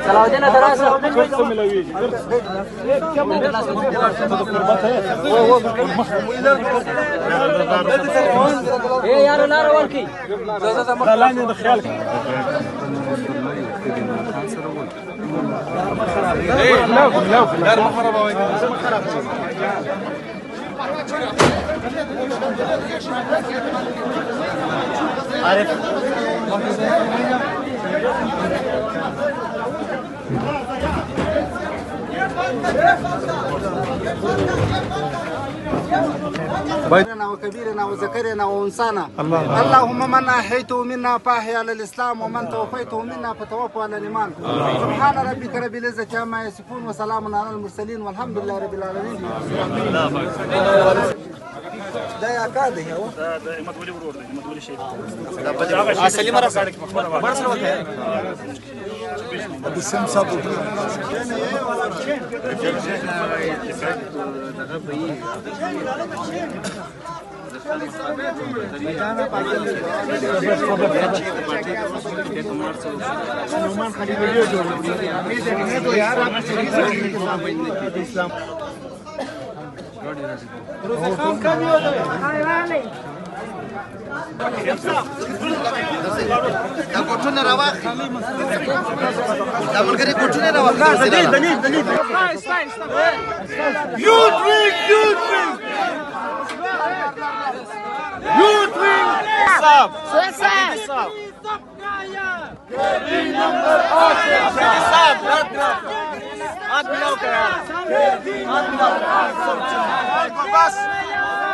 صلاح دراسة ايه يا نار وركي لا لا خيالك عارف صغيرنا وكبيرنا وذكرنا وانسانا اللهم من احييته منا فاحيا على الاسلام ومن توفيته منا فتوفى على الايمان سبحان ربك رب العزه عما يصفون وسلام على المرسلين والحمد لله رب العالمين. ده يا كاده هو ده ما تقولي ورور ما تقولي شيء اسلم راسك مرسل السم صابو بس